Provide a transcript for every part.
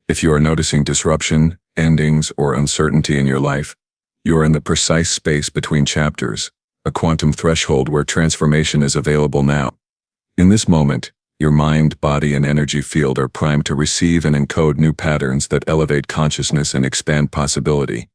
If you are noticing disruption, endings, or uncertainty in your life, you are in the precise space between chapters, a quantum threshold where transformation is available now. In this moment, your mind, body, and energy field are primed to receive and encode new patterns that elevate consciousness and expand possibility.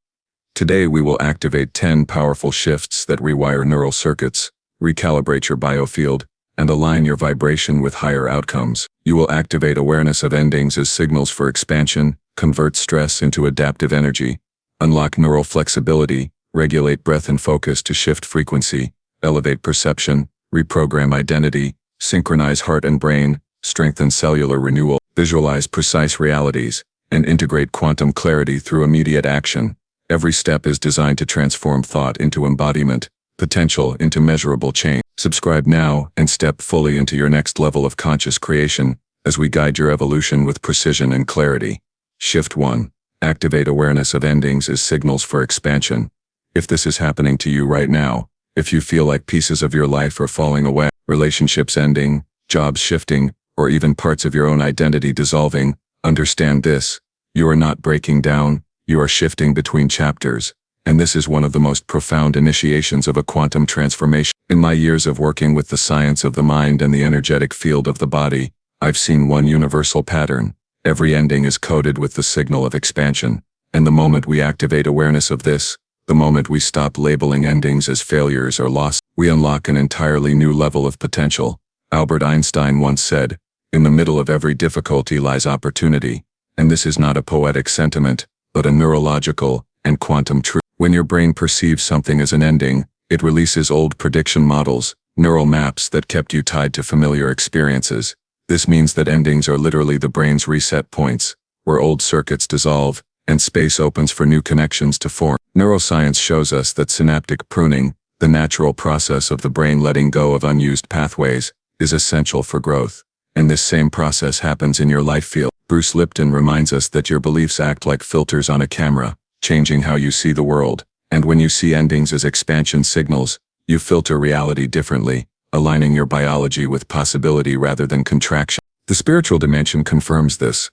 Today we will activate 10 powerful shifts that rewire neural circuits, recalibrate your biofield, and align your vibration with higher outcomes. You will activate awareness of endings as signals for expansion, convert stress into adaptive energy, unlock neural flexibility, regulate breath and focus to shift frequency, elevate perception, reprogram identity, synchronize heart and brain, strengthen cellular renewal, visualize precise realities, and integrate quantum clarity through immediate action. Every step is designed to transform thought into embodiment, potential into measurable change. Subscribe now and step fully into your next level of conscious creation as we guide your evolution with precision and clarity. Shift 1. Activate awareness of endings as signals for expansion. If this is happening to you right now, if you feel like pieces of your life are falling away, relationships ending, jobs shifting, or even parts of your own identity dissolving, understand this. You are not breaking down, you are shifting between chapters, and this is one of the most profound initiations of a quantum transformation. In my years of working with the science of the mind and the energetic field of the body, I've seen one universal pattern. Every ending is coded with the signal of expansion, and the moment we activate awareness of this, the moment we stop labeling endings as failures or loss, we unlock an entirely new level of potential. Albert Einstein once said, "In the middle of every difficulty lies opportunity," and this is not a poetic sentiment, but a neurological and quantum truth. When your brain perceives something as an ending, it releases old prediction models, neural maps that kept you tied to familiar experiences. This means that endings are literally the brain's reset points, where old circuits dissolve and space opens for new connections to form. Neuroscience shows us that synaptic pruning, the natural process of the brain letting go of unused pathways, is essential for growth. And this same process happens in your life field. Bruce Lipton reminds us that your beliefs act like filters on a camera, changing how you see the world. And when you see endings as expansion signals, you filter reality differently, aligning your biology with possibility rather than contraction. The spiritual dimension confirms this.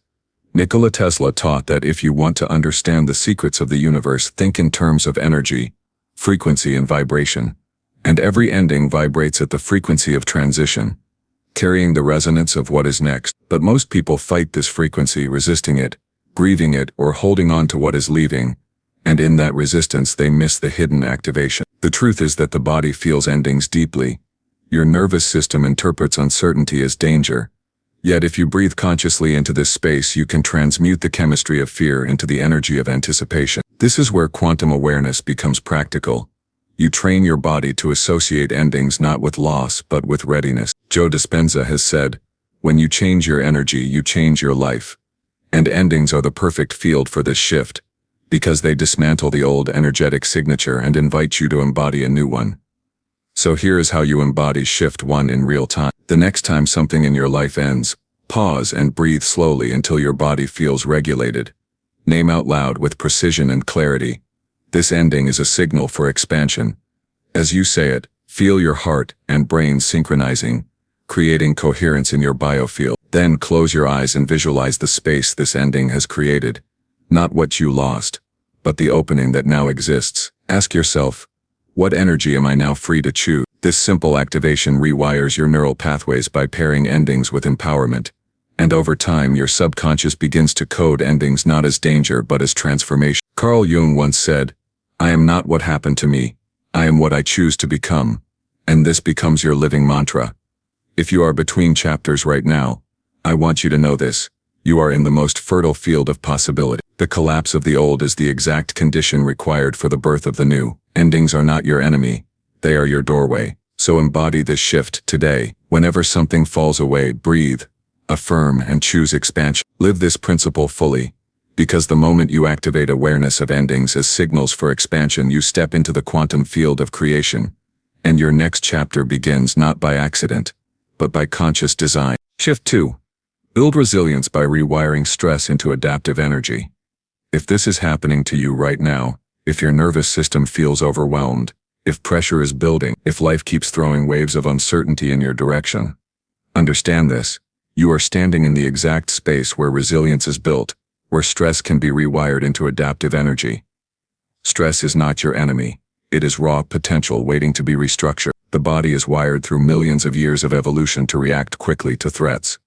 Nikola Tesla taught that if you want to understand the secrets of the universe, think in terms of energy, frequency, and vibration. And every ending vibrates at the frequency of transition, carrying the resonance of what is next. But most people fight this frequency, resisting it, grieving it, or holding on to what is leaving. And in that resistance, they miss the hidden activation. The truth is that the body feels endings deeply. Your nervous system interprets uncertainty as danger. Yet if you breathe consciously into this space, you can transmute the chemistry of fear into the energy of anticipation. This is where quantum awareness becomes practical. You train your body to associate endings not with loss, but with readiness. Joe Dispenza has said, "When you change your energy, you change your life." And endings are the perfect field for this shift, because they dismantle the old energetic signature and invite you to embody a new one. So here is how you embody shift 1 in real time. The next time something in your life ends, pause and breathe slowly until your body feels regulated. Name out loud with precision and clarity. This ending is a signal for expansion. As you say it, feel your heart and brain synchronizing, creating coherence in your biofield. Then close your eyes and visualize the space this ending has created. Not what you lost, but the opening that now exists. Ask yourself, what energy am I now free to choose? This simple activation rewires your neural pathways by pairing endings with empowerment. And over time, your subconscious begins to code endings not as danger but as transformation. Carl Jung once said, "I am not what happened to me. I am what I choose to become." And this becomes your living mantra. If you are between chapters right now, I want you to know this. You are in the most fertile field of possibility. The collapse of the old is the exact condition required for the birth of the new. Endings are not your enemy. They are your doorway. So embody this shift today. Whenever something falls away, breathe, affirm, and choose expansion. Live this principle fully, because the moment you activate awareness of endings as signals for expansion, you step into the quantum field of creation. And your next chapter begins not by accident, but by conscious design. Shift 2. Build resilience by rewiring stress into adaptive energy. If this is happening to you right now, if your nervous system feels overwhelmed, if pressure is building, if life keeps throwing waves of uncertainty in your direction, understand this. You are standing in the exact space where resilience is built, where stress can be rewired into adaptive energy. Stress is not your enemy. It is raw potential waiting to be restructured. The body is wired through millions of years of evolution to react quickly to threats.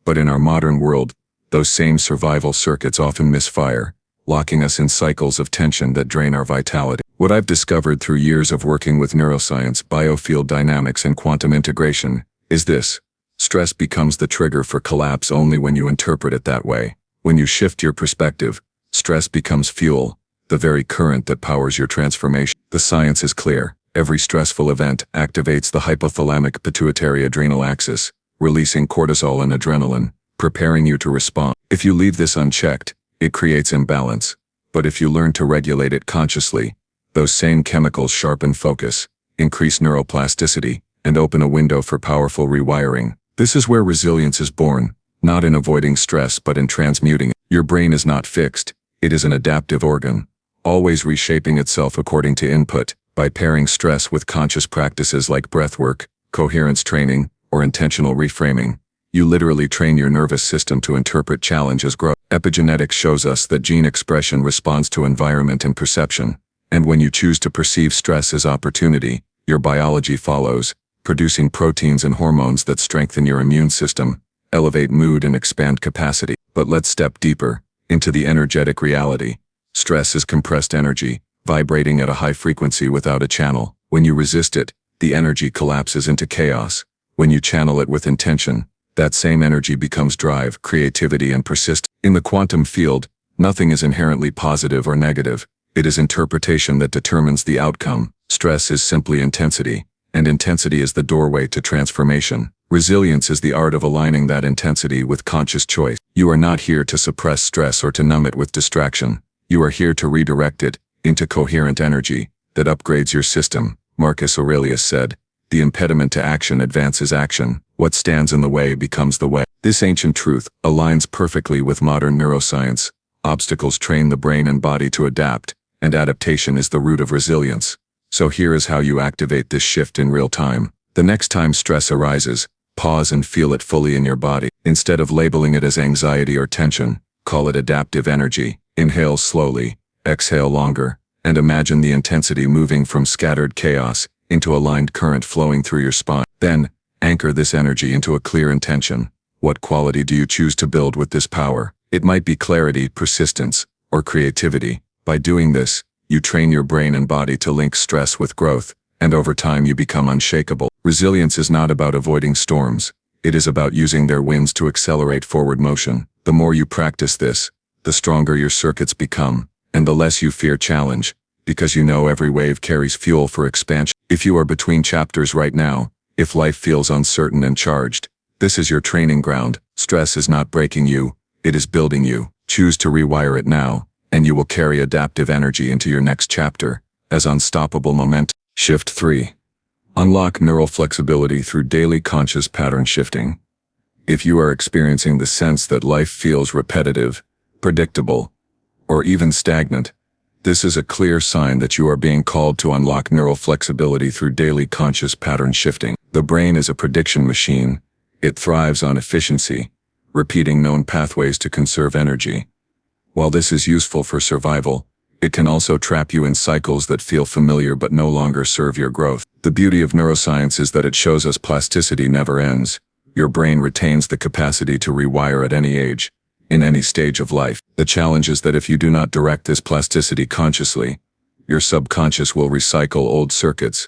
But in our modern world, those same survival circuits often misfire, locking us in cycles of tension that drain our vitality. What I've discovered through years of working with neuroscience, biofield dynamics, and quantum integration is this: stress becomes the trigger for collapse only when you interpret it that way. When you shift your perspective, stress becomes fuel, the very current that powers your transformation. The science is clear. Every stressful event activates the hypothalamic pituitary adrenal axis, releasing cortisol and adrenaline, preparing you to respond. If you leave this unchecked, it creates imbalance. But if you learn to regulate it consciously, those same chemicals sharpen focus, increase neuroplasticity, and open a window for powerful rewiring. This is where resilience is born, not in avoiding stress but in transmuting it. Your brain is not fixed. It is an adaptive organ, always reshaping itself according to input. By pairing stress with conscious practices like breathwork, coherence training, or intentional reframing, you literally train your nervous system to interpret challenge as growth. Epigenetics shows us that gene expression responds to environment and perception, and when you choose to perceive stress as opportunity, your biology follows, producing proteins and hormones that strengthen your immune system, elevate mood, and expand capacity. But let's step deeper into the energetic reality. Stress is compressed energy, vibrating at a high frequency without a channel. When you resist it, the energy collapses into chaos. When you channel it with intention, that same energy becomes drive, creativity, and persistence. In the quantum field, nothing is inherently positive or negative. It is interpretation that determines the outcome. Stress is simply intensity, and intensity is the doorway to transformation. Resilience is the art of aligning that intensity with conscious choice. You are not here to suppress stress or to numb it with distraction. You are here to redirect it into coherent energy that upgrades your system. Marcus Aurelius said, "The impediment to action advances action. What stands in the way becomes the way." This ancient truth aligns perfectly with modern neuroscience. Obstacles train the brain and body to adapt, and adaptation is the root of resilience. So here is how you activate this shift in real time. The next time stress arises, pause and feel it fully in your body. Instead of labeling it as anxiety or tension, call it adaptive energy. Inhale slowly, exhale longer, and imagine the intensity moving from scattered chaos into aligned current flowing through your spine. Then, anchor this energy into a clear intention. What quality do you choose to build with this power? It might be clarity, persistence, or creativity. By doing this, you train your brain and body to link stress with growth, and over time you become unshakable. Resilience is not about avoiding storms. It is about using their winds to accelerate forward motion. The more you practice this, the stronger your circuits become, and the less you fear challenge, because you know every wave carries fuel for expansion. If you are between chapters right now, if life feels uncertain and charged, this is your training ground. Stress is not breaking you, it is building you. Choose to rewire it now, and you will carry adaptive energy into your next chapter as unstoppable momentum. Shift 3. Unlock neural flexibility through daily conscious pattern shifting. If you are experiencing the sense that life feels repetitive, predictable, or even stagnant, this is a clear sign that you are being called to unlock neural flexibility through daily conscious pattern shifting. The brain is a prediction machine. It thrives on efficiency, repeating known pathways to conserve energy. While this is useful for survival, it can also trap you in cycles that feel familiar but no longer serve your growth. The beauty of neuroscience is that it shows us plasticity never ends. Your brain retains the capacity to rewire at any age, in any stage of life. The challenge is that if you do not direct this plasticity consciously, your subconscious will recycle old circuits,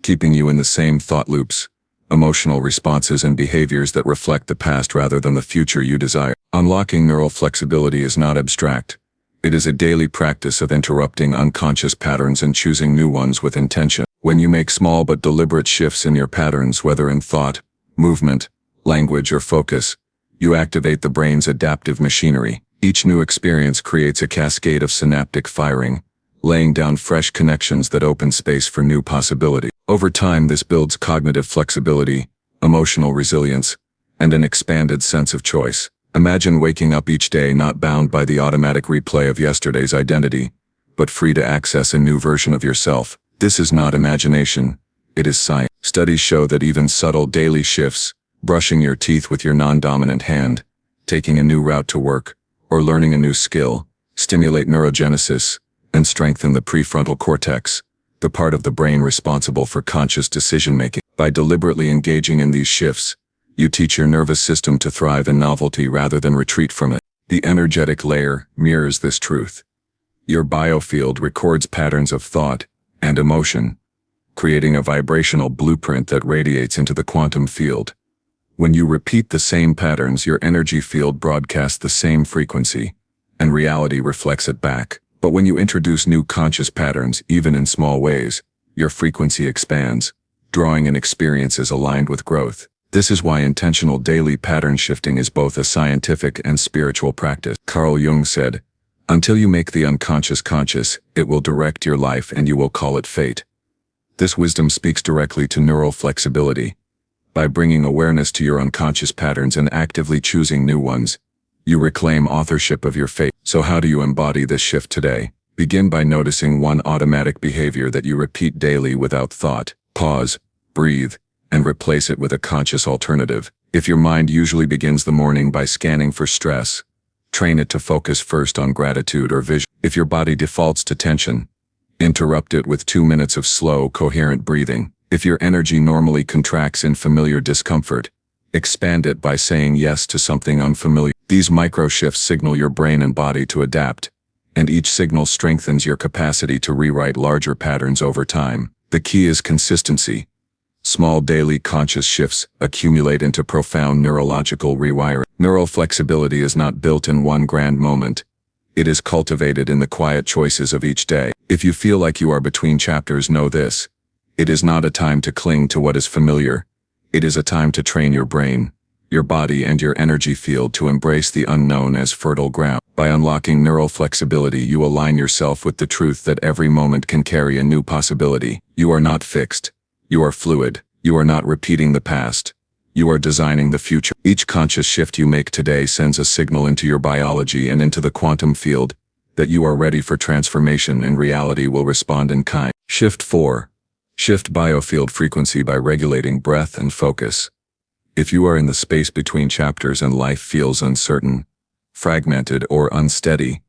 keeping you in the same thought loops, emotional responses, and behaviors that reflect the past rather than the future you desire. Unlocking neural flexibility is not abstract. It is a daily practice of interrupting unconscious patterns and choosing new ones with intention. When you make small but deliberate shifts in your patterns, whether in thought, movement, language, or focus, you activate the brain's adaptive machinery. Each new experience creates a cascade of synaptic firing, laying down fresh connections that open space for new possibility. Over time, this builds cognitive flexibility, emotional resilience, and an expanded sense of choice. Imagine waking up each day not bound by the automatic replay of yesterday's identity, but free to access a new version of yourself. This is not imagination, it is science. Studies show that even subtle daily shifts, brushing your teeth with your non-dominant hand, taking a new route to work, or learning a new skill, stimulate neurogenesis and strengthen the prefrontal cortex, the part of the brain responsible for conscious decision-making. By deliberately engaging in these shifts, you teach your nervous system to thrive in novelty rather than retreat from it. The energetic layer mirrors this truth. Your biofield records patterns of thought and emotion, creating a vibrational blueprint that radiates into the quantum field. When you repeat the same patterns, your energy field broadcasts the same frequency, and reality reflects it back. But when you introduce new conscious patterns, even in small ways, your frequency expands, drawing in experiences aligned with growth. This is why intentional daily pattern shifting is both a scientific and spiritual practice. Carl Jung said, "Until you make the unconscious conscious, it will direct your life and you will call it fate." This wisdom speaks directly to neural flexibility. By bringing awareness to your unconscious patterns and actively choosing new ones, you reclaim authorship of your fate. So how do you embody this shift today? Begin by noticing one automatic behavior that you repeat daily without thought. Pause, breathe, and replace it with a conscious alternative. If your mind usually begins the morning by scanning for stress, train it to focus first on gratitude or vision. If your body defaults to tension, interrupt it with 2 minutes of slow, coherent breathing. If your energy normally contracts in familiar discomfort, expand it by saying yes to something unfamiliar. These micro-shifts signal your brain and body to adapt, and each signal strengthens your capacity to rewrite larger patterns over time. The key is consistency. Small daily conscious shifts accumulate into profound neurological rewiring. Neural flexibility is not built in one grand moment. It is cultivated in the quiet choices of each day. If you feel like you are between chapters, know this. It is not a time to cling to what is familiar. It is a time to train your brain, your body, and your energy field to embrace the unknown as fertile ground. By unlocking neural flexibility, you align yourself with the truth that every moment can carry a new possibility. You are not fixed. You are fluid. You are not repeating the past. You are designing the future. Each conscious shift you make today sends a signal into your biology and into the quantum field that you are ready for transformation, and reality will respond in kind. Shift 4. Shift biofield frequency by regulating breath and focus. If you are in the space between chapters and life feels uncertain, fragmented, or unsteady,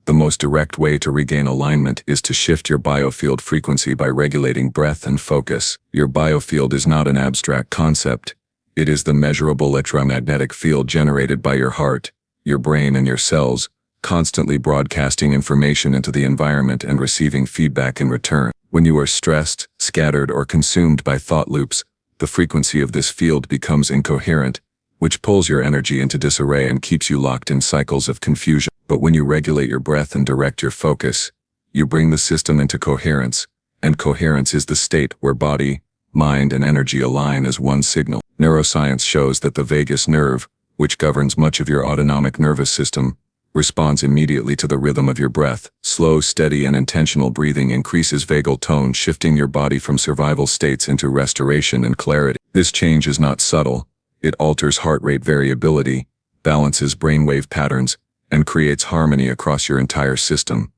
the most direct way to regain alignment is to shift your biofield frequency by regulating breath and focus. Your biofield is not an abstract concept. It is the measurable electromagnetic field generated by your heart, your brain, and your cells, constantly broadcasting information into the environment and receiving feedback in return. When you are stressed, scattered, or consumed by thought loops, the frequency of this field becomes incoherent, which pulls your energy into disarray and keeps you locked in cycles of confusion. But when you regulate your breath and direct your focus, you bring the system into coherence, and coherence is the state where body, mind, and energy align as one signal. Neuroscience shows that the vagus nerve, which governs much of your autonomic nervous system, responds immediately to the rhythm of your breath. Slow, steady, and intentional breathing increases vagal tone, shifting your body from survival states into restoration and clarity. This change is not subtle. It alters heart rate variability, balances brainwave patterns, and creates harmony across your entire system.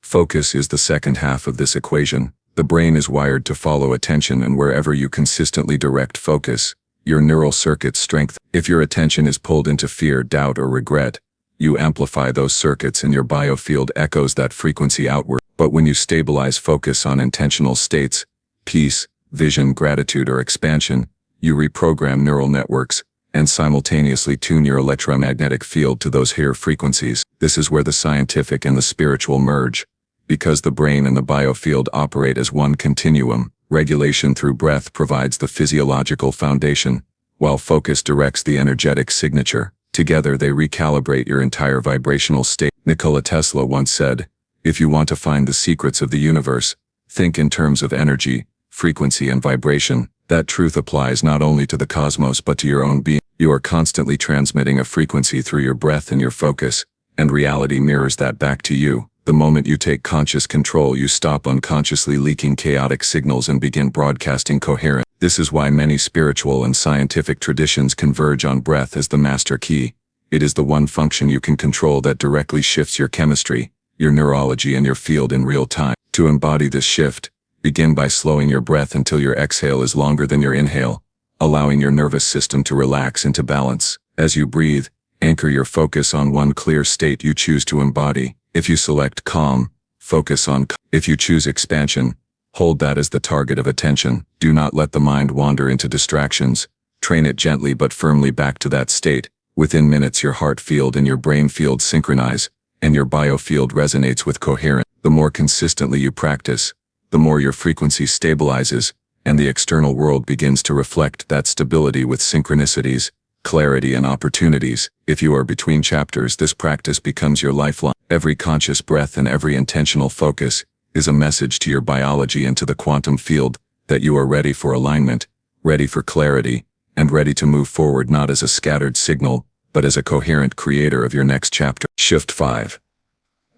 Focus is the second half of this equation. The brain is wired to follow attention, and wherever you consistently direct focus, your neural circuits strengthen. If your attention is pulled into fear, doubt, or regret, you amplify those circuits and your biofield echoes that frequency outward. But when you stabilize focus on intentional states, peace, vision, gratitude, or expansion, you reprogram neural networks and simultaneously tune your electromagnetic field to those higher frequencies. This is where the scientific and the spiritual merge. Because the brain and the biofield operate as one continuum, regulation through breath provides the physiological foundation, while focus directs the energetic signature. Together they recalibrate your entire vibrational state. Nikola Tesla once said, "If you want to find the secrets of the universe, think in terms of energy, frequency, and vibration." That truth applies not only to the cosmos but to your own being. You are constantly transmitting a frequency through your breath and your focus, and reality mirrors that back to you. The moment you take conscious control, you stop unconsciously leaking chaotic signals and begin broadcasting coherent. This is why many spiritual and scientific traditions converge on breath as the master key. It is the one function you can control that directly shifts your chemistry, your neurology, and your field in real time. To embody this shift, begin by slowing your breath until your exhale is longer than your inhale, allowing your nervous system to relax into balance. As you breathe, Anchor your focus on one clear state you choose to embody. If you select calm, focus on calm. If you choose expansion, hold that as the target of attention. Do not let the mind wander into distractions. Train it gently but firmly back to that state. Within minutes your heart field and your brain field synchronize, and your biofield resonates with coherence. The more consistently you practice, the more your frequency stabilizes, and the external world begins to reflect that stability with synchronicities, clarity, and opportunities. If you are between chapters, this practice becomes your lifeline. Every conscious breath and every intentional focus is a message to your biology and to the quantum field that you are ready for alignment, ready for clarity, and ready to move forward not as a scattered signal, but as a coherent creator of your next chapter. Shift 5.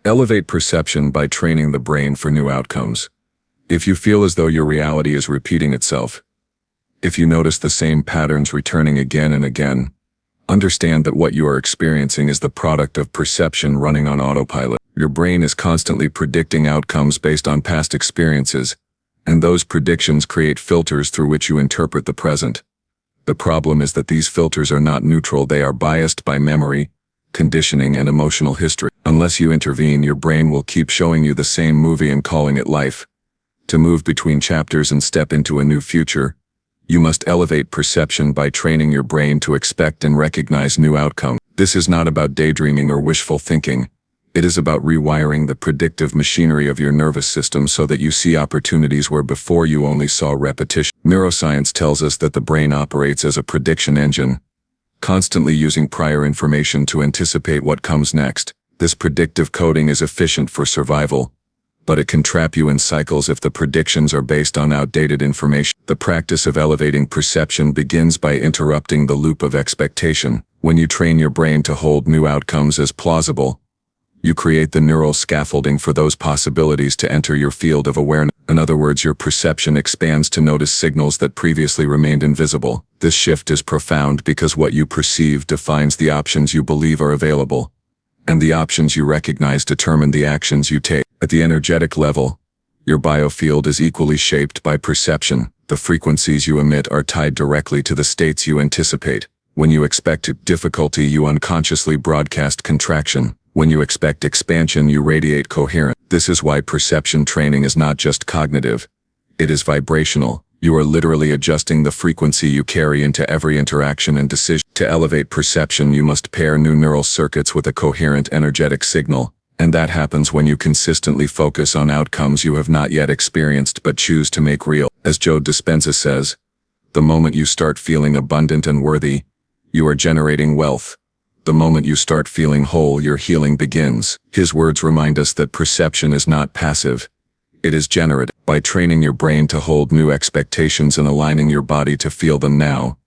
Elevate perception by training the brain for new outcomes. If you feel as though your reality is repeating itself, if you notice the same patterns returning again and again, understand that what you are experiencing is the product of perception running on autopilot. Your brain is constantly predicting outcomes based on past experiences, and those predictions create filters through which you interpret the present. The problem is that these filters are not neutral. They are biased by memory, conditioning, and emotional history. Unless you intervene, your brain will keep showing you the same movie and calling it life. To move between chapters and step into a new future, you must elevate perception by training your brain to expect and recognize new outcomes. This is not about daydreaming or wishful thinking. It is about rewiring the predictive machinery of your nervous system so that you see opportunities where before you only saw repetition. Neuroscience tells us that the brain operates as a prediction engine, constantly using prior information to anticipate what comes next. This predictive coding is efficient for survival, but it can trap you in cycles if the predictions are based on outdated information. The practice of elevating perception begins by interrupting the loop of expectation. When you train your brain to hold new outcomes as plausible, you create the neural scaffolding for those possibilities to enter your field of awareness. In other words, your perception expands to notice signals that previously remained invisible. This shift is profound because what you perceive defines the options you believe are available, and the options you recognize determine the actions you take. At the energetic level, your biofield is equally shaped by perception. The frequencies you emit are tied directly to the states you anticipate. When you expect difficulty, you unconsciously broadcast contraction. When you expect expansion, you radiate coherence. This is why perception training is not just cognitive, it is vibrational. You are literally adjusting the frequency you carry into every interaction and decision. To elevate perception, you must pair new neural circuits with a coherent energetic signal, and that happens when you consistently focus on outcomes you have not yet experienced but choose to make real. As Joe Dispenza says, the moment you start feeling abundant and worthy, you are generating wealth. The moment you start feeling whole, your healing begins. His words remind us that perception is not passive, it is generative. By training your brain to hold new expectations and aligning your body to feel them now,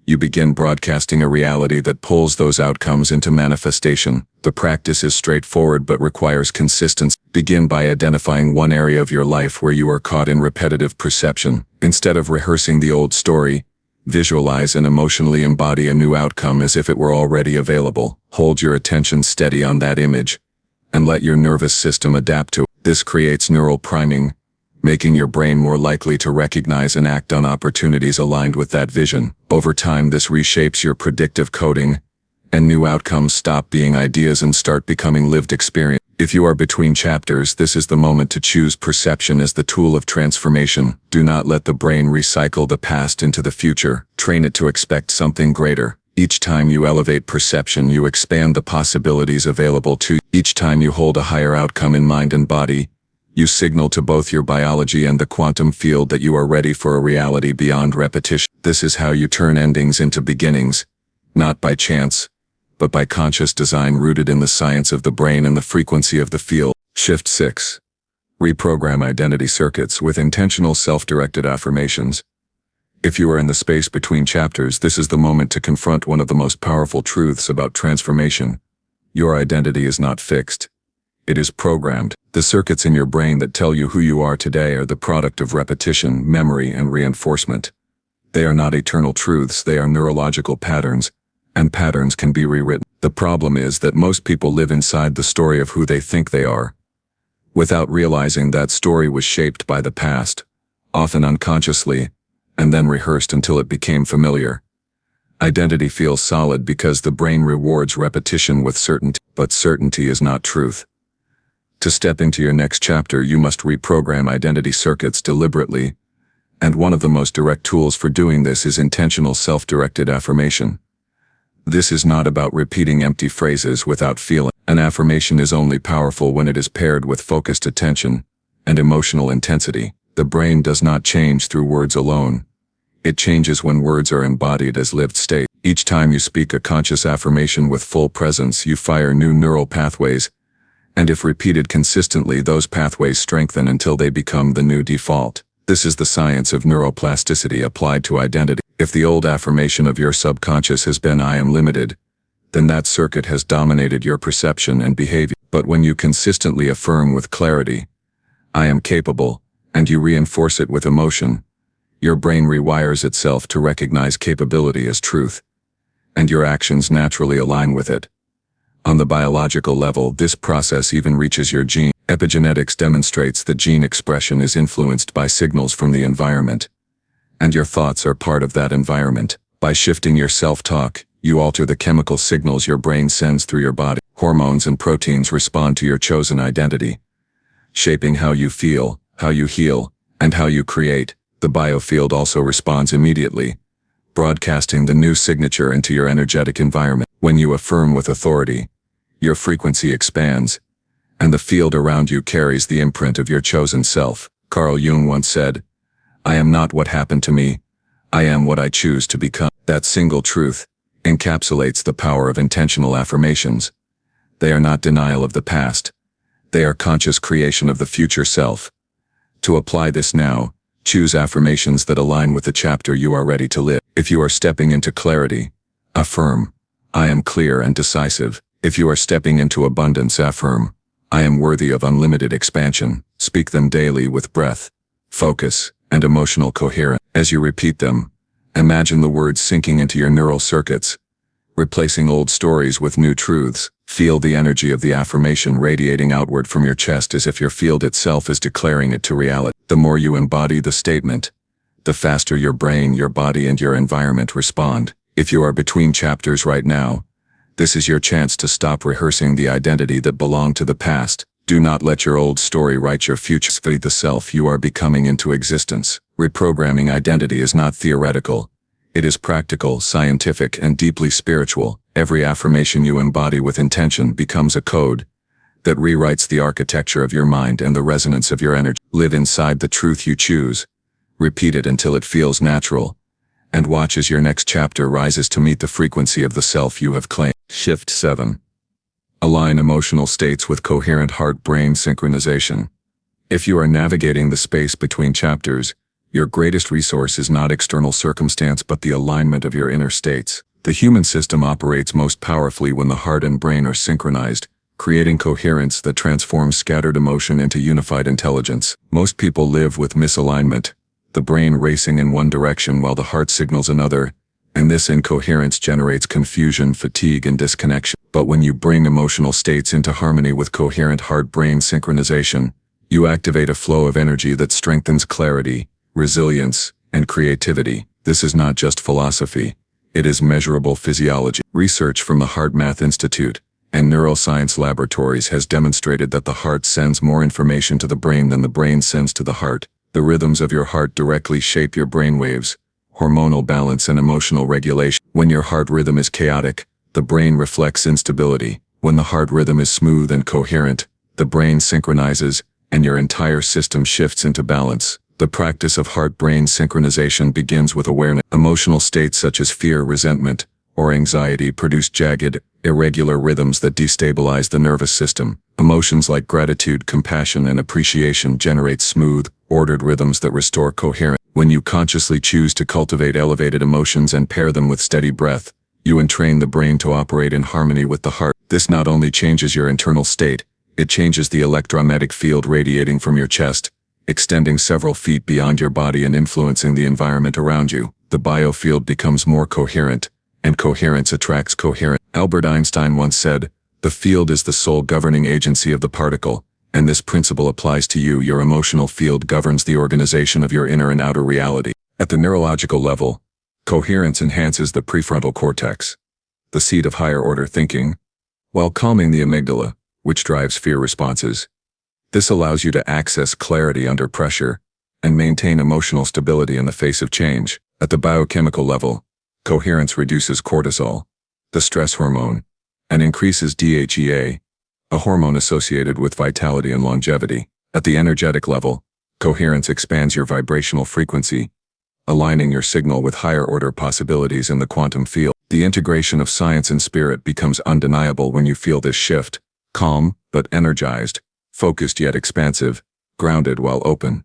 you begin broadcasting a reality that pulls those outcomes into manifestation. The practice is straightforward but requires consistency. Begin by identifying one area of your life where you are caught in repetitive perception. Instead of rehearsing the old story, visualize and emotionally embody a new outcome as if it were already available. Hold your attention steady on that image, and let your nervous system adapt to it. This creates neural priming, making your brain more likely to recognize and act on opportunities aligned with that vision. Over time, this reshapes your predictive coding, and new outcomes stop being ideas and start becoming lived experience. If you are between chapters, this is the moment to choose perception as the tool of transformation. Do not let the brain recycle the past into the future. Train it to expect something greater. Each time you elevate perception, you expand the possibilities available to you. Each time you hold a higher outcome in mind and body, you signal to both your biology and the quantum field that you are ready for a reality beyond repetition. This is how you turn endings into beginnings, not by chance, but by conscious design rooted in the science of the brain and the frequency of the field. Shift 6. Reprogram identity circuits with intentional self-directed affirmations. If you are in the space between chapters, this is the moment to confront one of the most powerful truths about transformation. Your identity is not fixed. It is programmed. The circuits in your brain that tell you who you are today are the product of repetition, memory, and reinforcement. They are not eternal truths, they are neurological patterns, and patterns can be rewritten. The problem is that most people live inside the story of who they think they are, without realizing that story was shaped by the past, often unconsciously, and then rehearsed until it became familiar. Identity feels solid because the brain rewards repetition with certainty, but certainty is not truth. To step into your next chapter, you must reprogram identity circuits deliberately, and one of the most direct tools for doing this is intentional self-directed affirmation. This is not about repeating empty phrases without feeling. An affirmation is only powerful when it is paired with focused attention and emotional intensity. The brain does not change through words alone. It changes when words are embodied as lived state. Each time you speak a conscious affirmation with full presence, you fire new neural pathways, and if repeated consistently, those pathways strengthen until they become the new default. This is the science of neuroplasticity applied to identity. If the old affirmation of your subconscious has been "I am limited," then that circuit has dominated your perception and behavior. But when you consistently affirm with clarity, "I am capable," and you reinforce it with emotion, your brain rewires itself to recognize capability as truth, and your actions naturally align with it. On the biological level, this process even reaches your gene. Epigenetics demonstrates that gene expression is influenced by signals from the environment, and your thoughts are part of that environment. By shifting your self-talk, you alter the chemical signals your brain sends through your body. Hormones and proteins respond to your chosen identity, shaping how you feel, how you heal, and how you create. The biofield also responds immediately, broadcasting the new signature into your energetic environment. When you affirm with authority, your frequency expands, and the field around you carries the imprint of your chosen self. Carl Jung once said, "I am not what happened to me, I am what I choose to become." That single truth encapsulates the power of intentional affirmations. They are not denial of the past. They are conscious creation of the future self. To apply this now, choose affirmations that align with the chapter you are ready to live. If you are stepping into clarity, affirm, "I am clear and decisive." If you are stepping into abundance, affirm, "I am worthy of unlimited expansion." Speak them daily with breath, focus, and emotional coherence. As you repeat them, imagine the words sinking into your neural circuits, replacing old stories with new truths. Feel the energy of the affirmation radiating outward from your chest as if your field itself is declaring it to reality. The more you embody the statement, the faster your brain, your body, and your environment respond. If you are between chapters right now, this is your chance to stop rehearsing the identity that belonged to the past. Do not let your old story write your future. Feed the self you are becoming into existence. Reprogramming identity is not theoretical. It is practical, scientific, and deeply spiritual. Every affirmation you embody with intention becomes a code that rewrites the architecture of your mind and the resonance of your energy. Live inside the truth you choose. Repeat it until it feels natural, and watch as your next chapter rises to meet the frequency of the self you have claimed. Shift 7. Align emotional states with coherent heart-brain synchronization. If you are navigating the space between chapters, your greatest resource is not external circumstance but the alignment of your inner states. The human system operates most powerfully when the heart and brain are synchronized, creating coherence that transforms scattered emotion into unified intelligence. Most people live with misalignment, the brain racing in one direction while the heart signals another, and this incoherence generates confusion, fatigue, and disconnection. But when you bring emotional states into harmony with coherent heart-brain synchronization, you activate a flow of energy that strengthens clarity, resilience, and creativity. This is not just philosophy. It is measurable physiology. Research from the HeartMath Institute and neuroscience laboratories has demonstrated that the heart sends more information to the brain than the brain sends to the heart. The rhythms of your heart directly shape your brainwaves, hormonal balance, and emotional regulation. When your heart rhythm is chaotic, the brain reflects instability. When the heart rhythm is smooth and coherent, the brain synchronizes, and your entire system shifts into balance. The practice of heart-brain synchronization begins with awareness. Emotional states such as fear, resentment, or anxiety produce jagged, irregular rhythms that destabilize the nervous system. Emotions like gratitude, compassion, and appreciation generate smooth, ordered rhythms that restore coherence. When you consciously choose to cultivate elevated emotions and pair them with steady breath, you entrain the brain to operate in harmony with the heart. This not only changes your internal state, it changes the electromagnetic field radiating from your chest, extending several feet beyond your body and influencing the environment around you. The biofield becomes more coherent, and coherence attracts coherence. Albert Einstein once said, "The field is the sole governing agency of the particle," and this principle applies to you. Your emotional field governs the organization of your inner and outer reality. At the neurological level, Coherence enhances the prefrontal cortex, the seat of higher-order thinking, while calming the amygdala, which drives fear responses. This allows you to access clarity under pressure and maintain emotional stability in the face of change. At the biochemical level, coherence reduces cortisol, the stress hormone, and increases DHEA, a hormone associated with vitality and longevity. At the energetic level, coherence expands your vibrational frequency, aligning your signal with higher-order possibilities in the quantum field. The integration of science and spirit becomes undeniable when you feel this shift, calm but energized, focused yet expansive, grounded while open.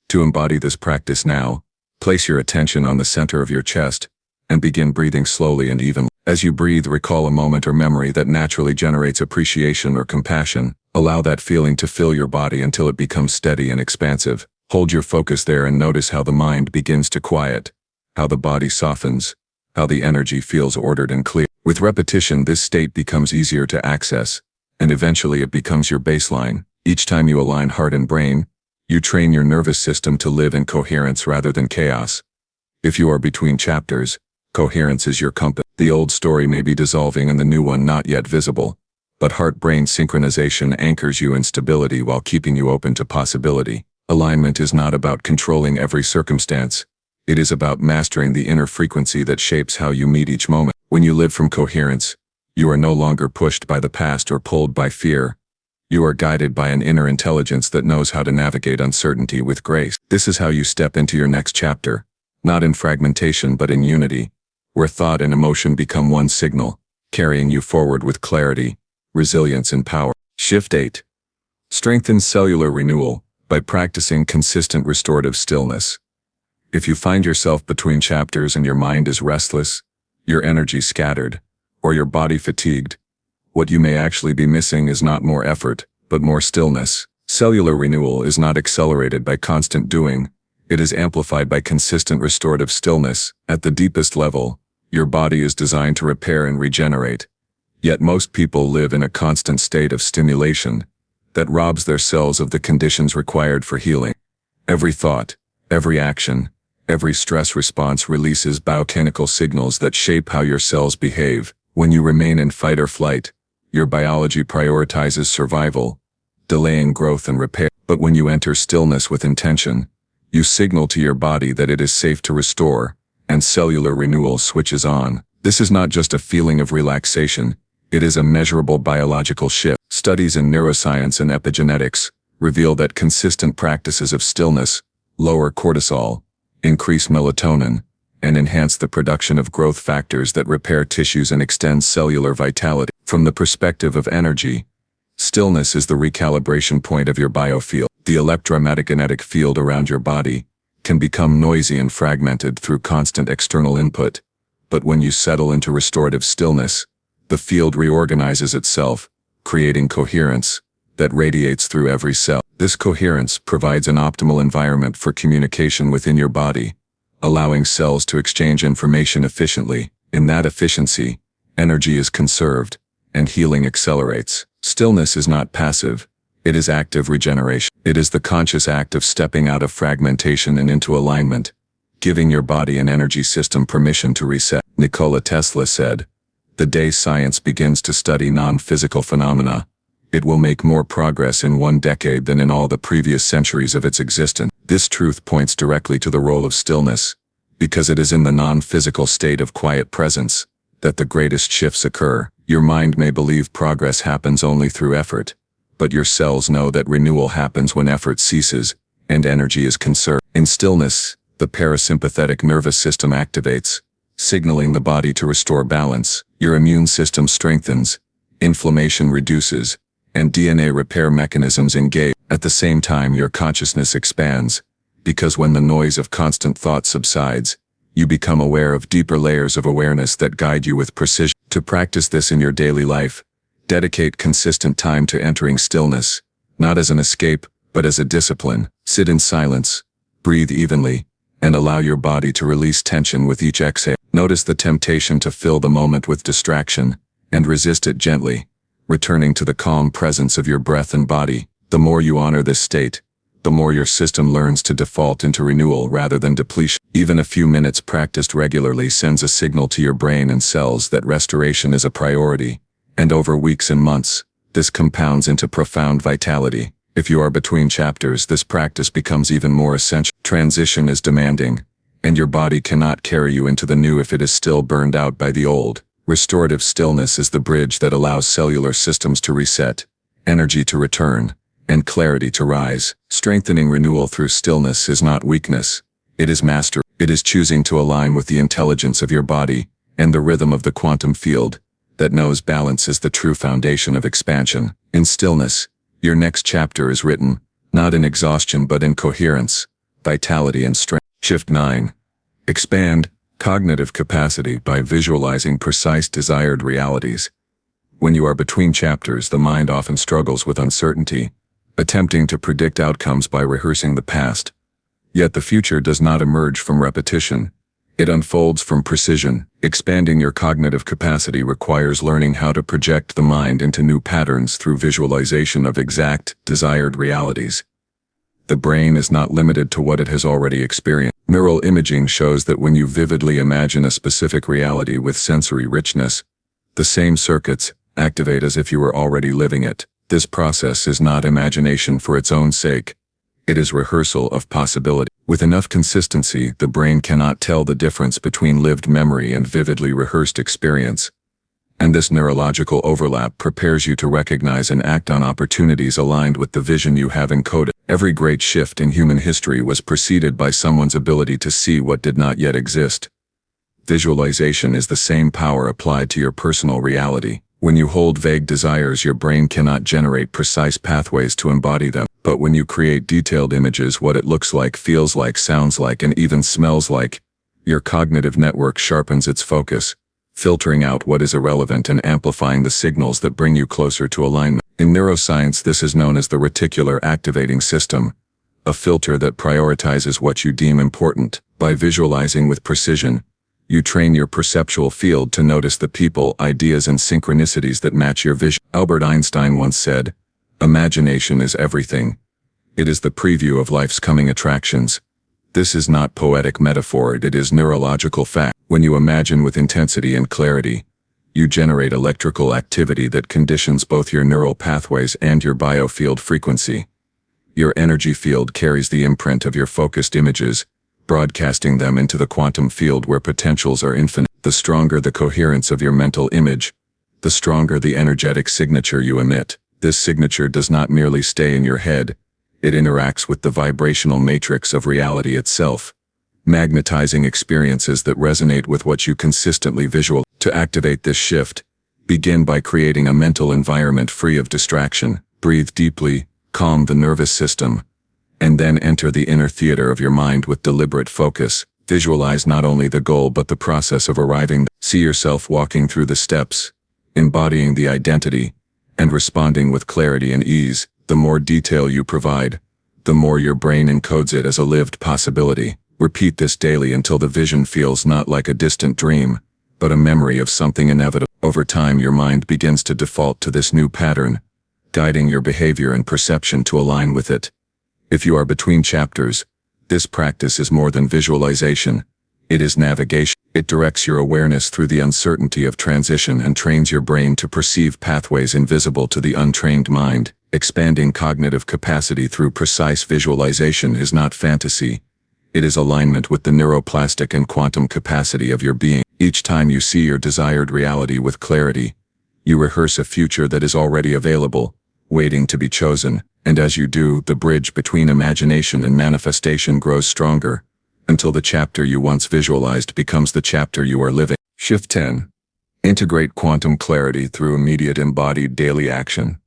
To embody this practice now, place your attention on the center of your chest and begin breathing slowly and evenly. As you breathe, recall a moment or memory that naturally generates appreciation or compassion. Allow that feeling to fill your body until it becomes steady and expansive. Hold your focus there and notice how the mind begins to quiet, how the body softens, how the energy feels ordered and clear. With repetition, this state becomes easier to access, and eventually it becomes your baseline. Each time you align heart and brain, you train your nervous system to live in coherence rather than chaos. If you are between chapters, coherence is your compass. The old story may be dissolving and the new one not yet visible, but heart-brain synchronization anchors you in stability while keeping you open to possibility. Alignment is not about controlling every circumstance. It is about mastering the inner frequency that shapes how you meet each moment. When you live from coherence, you are no longer pushed by the past or pulled by fear. You are guided by an inner intelligence that knows how to navigate uncertainty with grace. This is how you step into your next chapter, not in fragmentation but in unity, where thought and emotion become one signal, carrying you forward with clarity, resilience, and power. Shift 8. Strengthen cellular renewal by practicing consistent restorative stillness. If you find yourself between chapters and your mind is restless, your energy scattered, or your body fatigued, what you may actually be missing is not more effort, but more stillness. Cellular renewal is not accelerated by constant doing, it is amplified by consistent restorative stillness. At the deepest level, your body is designed to repair and regenerate. Yet most people live in a constant state of stimulation that robs their cells of the conditions required for healing. Every thought, every action, every stress response releases biochemical signals that shape how your cells behave. When you remain in fight or flight, your biology prioritizes survival, delaying growth and repair. But when you enter stillness with intention, you signal to your body that it is safe to restore, and cellular renewal switches on. This is not just a feeling of relaxation, it is a measurable biological shift. Studies in neuroscience and epigenetics reveal that consistent practices of stillness lower cortisol, increase melatonin, and enhance the production of growth factors that repair tissues and extend cellular vitality. From the perspective of energy, stillness is the recalibration point of your biofield. The electromagnetic field around your body can become noisy and fragmented through constant external input, but when you settle into restorative stillness, the field reorganizes itself, creating coherence that radiates through every cell. This coherence provides an optimal environment for communication within your body, allowing cells to exchange information efficiently. In that efficiency, energy is conserved, and healing accelerates. Stillness is not passive, it is active regeneration. It is the conscious act of stepping out of fragmentation and into alignment, giving your body and energy system permission to reset. Nikola Tesla said, "The day science begins to study non-physical phenomena, it will make more progress in 1 decade than in all the previous centuries of its existence." This truth points directly to the role of stillness, because it is in the non-physical state of quiet presence that the greatest shifts occur. Your mind may believe progress happens only through effort, but your cells know that renewal happens when effort ceases and energy is conserved. In stillness, the parasympathetic nervous system activates, signaling the body to restore balance. Your immune system strengthens, inflammation reduces, and DNA repair mechanisms engage. At the same time, your consciousness expands, because when the noise of constant thought subsides, you become aware of deeper layers of awareness that guide you with precision. To practice this in your daily life, dedicate consistent time to entering stillness, not as an escape, but as a discipline. Sit in silence, breathe evenly, and allow your body to release tension with each exhale. Notice the temptation to fill the moment with distraction, and resist it gently, returning to the calm presence of your breath and body. The more you honor this state, the more your system learns to default into renewal rather than depletion. Even a few minutes practiced regularly sends a signal to your brain and cells that restoration is a priority, and over weeks and months, this compounds into profound vitality. If you are between chapters, this practice becomes even more essential. Transition is demanding, and your body cannot carry you into the new if it is still burned out by the old. Restorative stillness is the bridge that allows cellular systems to reset, energy to return, and clarity to rise. Strengthening renewal through stillness is not weakness, it is mastery. It is choosing to align with the intelligence of your body and the rhythm of the quantum field that knows balance is the true foundation of expansion. In stillness, your next chapter is written, not in exhaustion but in coherence, vitality and strength. Shift 9. Expand cognitive capacity by visualizing precise desired realities. When you are between chapters, the mind often struggles with uncertainty, attempting to predict outcomes by rehearsing the past. Yet the future does not emerge from repetition. It unfolds from precision. Expanding your cognitive capacity requires learning how to project the mind into new patterns through visualization of exact, desired realities. The brain is not limited to what it has already experienced. Neural imaging shows that when you vividly imagine a specific reality with sensory richness, the same circuits activate as if you were already living it. This process is not imagination for its own sake. It is rehearsal of possibility. With enough consistency, the brain cannot tell the difference between lived memory and vividly rehearsed experience. And this neurological overlap prepares you to recognize and act on opportunities aligned with the vision you have encoded. Every great shift in human history was preceded by someone's ability to see what did not yet exist. Visualization is the same power applied to your personal reality. When you hold vague desires, your brain cannot generate precise pathways to embody them. But when you create detailed images, what it looks like, feels like, sounds like, and even smells like, your cognitive network sharpens its focus, filtering out what is irrelevant and amplifying the signals that bring you closer to alignment. In neuroscience, this is known as the reticular activating system, a filter that prioritizes what you deem important. By visualizing with precision, you train your perceptual field to notice the people, ideas, and synchronicities that match your vision. Albert Einstein once said, "Imagination is everything. It is the preview of life's coming attractions." This is not poetic metaphor, it is neurological fact. When you imagine with intensity and clarity, you generate electrical activity that conditions both your neural pathways and your biofield frequency. Your energy field carries the imprint of your focused images, broadcasting them into the quantum field where potentials are infinite. The stronger the coherence of your mental image, the stronger the energetic signature you emit. This signature does not merely stay in your head, it interacts with the vibrational matrix of reality itself, magnetizing experiences that resonate with what you consistently visualize. To activate this shift, begin by creating a mental environment free of distraction. Breathe deeply, calm the nervous system, and then enter the inner theater of your mind with deliberate focus. Visualize not only the goal but the process of arriving. See yourself walking through the steps, embodying the identity, and responding with clarity and ease. The more detail you provide, the more your brain encodes it as a lived possibility. Repeat this daily until the vision feels not like a distant dream, but a memory of something inevitable. Over time, your mind begins to default to this new pattern, guiding your behavior and perception to align with it. If you are between chapters, this practice is more than visualization. It is navigation. It directs your awareness through the uncertainty of transition and trains your brain to perceive pathways invisible to the untrained mind. Expanding cognitive capacity through precise visualization is not fantasy. It is alignment with the neuroplastic and quantum capacity of your being. Each time you see your desired reality with clarity, you rehearse a future that is already available, waiting to be chosen. And as you do, the bridge between imagination and manifestation grows stronger, until the chapter you once visualized becomes the chapter you are living. Shift 10. Integrate quantum clarity through immediate embodied daily action.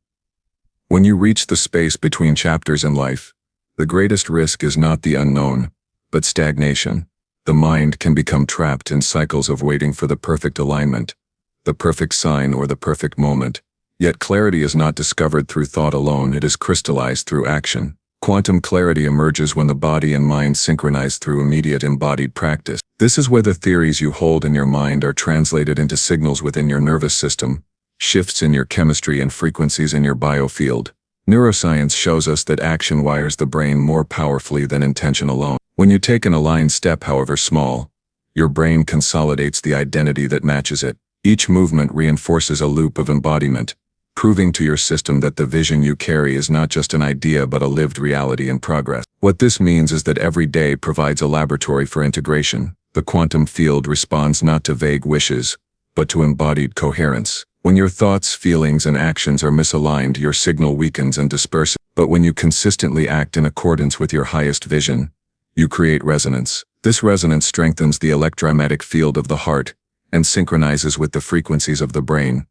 When you reach the space between chapters in life, the greatest risk is not the unknown, but stagnation. The mind can become trapped in cycles of waiting for the perfect alignment, the perfect sign, or the perfect moment. Yet clarity is not discovered through thought alone, it is crystallized through action. Quantum clarity emerges when the body and mind synchronize through immediate embodied practice. This is where the theories you hold in your mind are translated into signals within your nervous system, shifts in your chemistry and frequencies in your biofield. Neuroscience shows us that action wires the brain more powerfully than intention alone. When you take an aligned step, however small, your brain consolidates the identity that matches it. Each movement reinforces a loop of embodiment, proving to your system that the vision you carry is not just an idea but a lived reality in progress. What this means is that every day provides a laboratory for integration. The quantum field responds not to vague wishes, but to embodied coherence. When your thoughts, feelings, and actions are misaligned, your signal weakens and disperses. But when you consistently act in accordance with your highest vision, you create resonance. This resonance strengthens the electromagnetic field of the heart and synchronizes with the frequencies of the brain,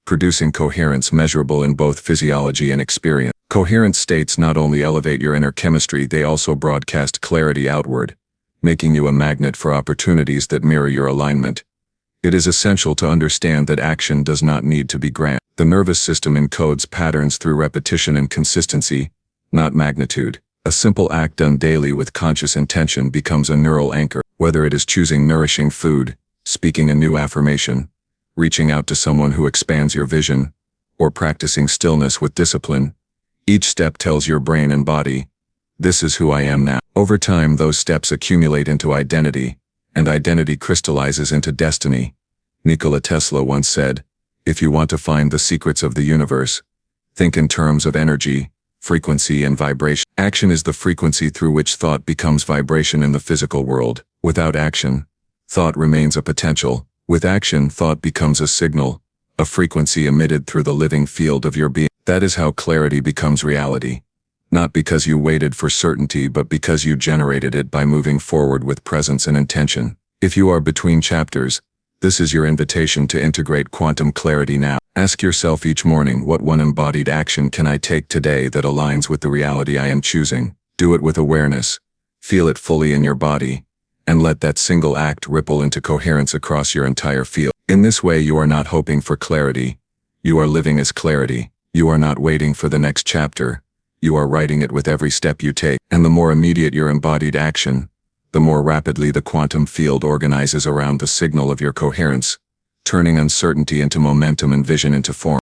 producing coherence measurable in both physiology and experience. Coherent states not only elevate your inner chemistry, they also broadcast clarity outward, making you a magnet for opportunities that mirror your alignment. It is essential to understand that action does not need to be grand. The nervous system encodes patterns through repetition and consistency, not magnitude. A simple act done daily with conscious intention becomes a neural anchor. Whether it is choosing nourishing food, speaking a new affirmation, reaching out to someone who expands your vision, or practicing stillness with discipline, each step tells your brain and body, "This is who I am now." Over time, those steps accumulate into identity, and identity crystallizes into destiny. Nikola Tesla once said, "If you want to find the secrets of the universe, think in terms of energy, frequency, and vibration." Action is the frequency through which thought becomes vibration in the physical world. Without action, thought remains a potential. With action, thought becomes a signal, a frequency emitted through the living field of your being. That is how clarity becomes reality. Not because you waited for certainty, but because you generated it by moving forward with presence and intention. If you are between chapters, this is your invitation to integrate quantum clarity now. Ask yourself each morning, what one embodied action can I take today that aligns with the reality I am choosing? Do it with awareness, feel it fully in your body, and let that single act ripple into coherence across your entire field. In this way, you are not hoping for clarity. You are living as clarity. You are not waiting for the next chapter. You are writing it with every step you take. And the more immediate your embodied action, the more rapidly the quantum field organizes around the signal of your coherence, turning uncertainty into momentum and vision into form.